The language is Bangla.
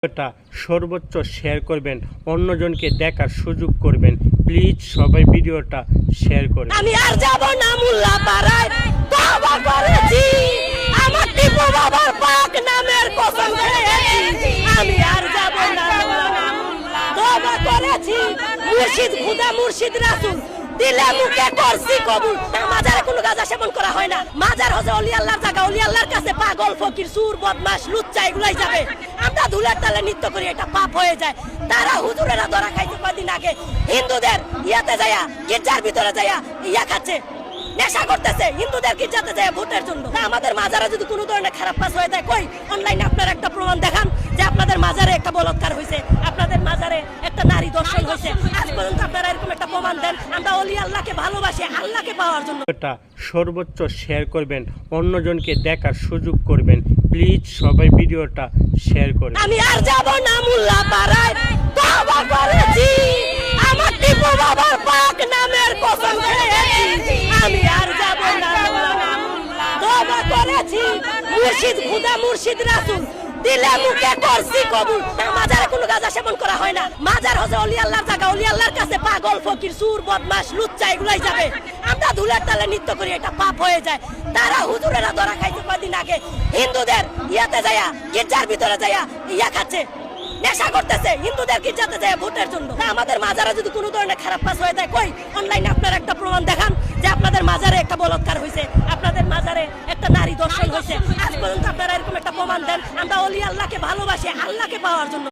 ভিডিওটা সর্বোচ্চ শেয়ার করবেন, অন্যজনকে দেখার সুযোগ করবেন। প্লিজ সবাই ভিডিওটা শেয়ার করবেন। আমি আর যাব না মোল্লা পাড়ায়, তওবা করেছি আমার টিপু বাবার পাক নামের কসম খেয়েছি। আমি আর যাব না, তওবা করেছি মুর্শিদ খুদা মুর্শিদ রাসূল দিলে মুখে করছি কবুল। মাজারে কোনো গাঁজা সেবন করা হয় না। মাজার হচ্ছে ওলি আল্লাহর জায়গা। ওলি আল্লাহর কাছে পাগল ফকির সুর বদমাশ লুচ্চা এগুলাই যাবে। আমরা ধুলার তালে নৃত্য করি, এটা পাপ হয়ে যায়। তারা হুজুরেরা ধরা খাইতে কদিন আগে হিন্দুদের ইয়াতে যায়া গির্জার ভিতরে যায়া ইয়া খাচ্ছে, নেশা করতেছে হিন্দুদের গির্জাতে যায় ভোটের জন্য। আমাদের মাজারে যদি কোনো ধরনের খারাপ কাজ হয়ে যায়, কই অনলাইনে আপনারা একটা প্রমাণ দেখান যে আপনাদের মাজারে একটা বলৎকার হয়েছে, আপনাদের মাজারে একটা নারী দর্শন হয়েছে। আজ পর্যন্ত আপনারা এরকম একটা প্রমাণ দেন। আমরা ওলি আল্লাহকে ভালোবাসি, আল্লাহকে পাওয়ার জন্য। ভিডিওটা সর্বোচ্চ শেয়ার করবেন, অন্যজনকে দেখার সুযোগ করবেন। প্লিজ সবাই ভিডিওটা শেয়ার করবেন। আমি আর যাব না মোল্লা পাড়ায়, তওবা করেছি আমার টিপু বাবার পাক নামের কসম খেয়েছি। আমি আর যাব না, তওবা করেছি মুর্শিদ খুদা মুর্শিদ রাসূল দিলে মুখে করছি কবুল। মাজারে কোনো গাঁজা সেবন করা হয় না। মাজার হচ্ছে ওলি আল্লাহর জায়গা। ওলি আল্লাহর কাছে পাগল ফকির সুর বদমাশ লুচ্চা এগুলাই যাবে। আমরা ধুলার তালে নৃত্য করি, এটা পাপ হয়ে যায়। তারা হুজুরেরা ধরা খাইতে কদিন আগে হিন্দুদের ইয়াতে যায়া গির্জার ভিতরে যায়া ইয়া খাচ্ছে, নেশা করতেছে হিন্দুদের গির্জাতে যায় ভোটের জন্য। আমাদের মাজারে যদি কোনো ধরনের খারাপ কাজ হয়ে যায়, কই অনলাইনে আপনারা একটা প্রমাণ দেখান যে আপনাদের মাজারে একটা বলৎকার হয়েছে, আপনাদের মাজারে একটা নারী দর্শন হয়েছে। আজ পর্যন্ত আপনারা এরকম একটা প্রমাণ দেন। আমরা ওলি আল্লাহকে ভালোবাসি, আল্লাহকে পাওয়ার জন্য।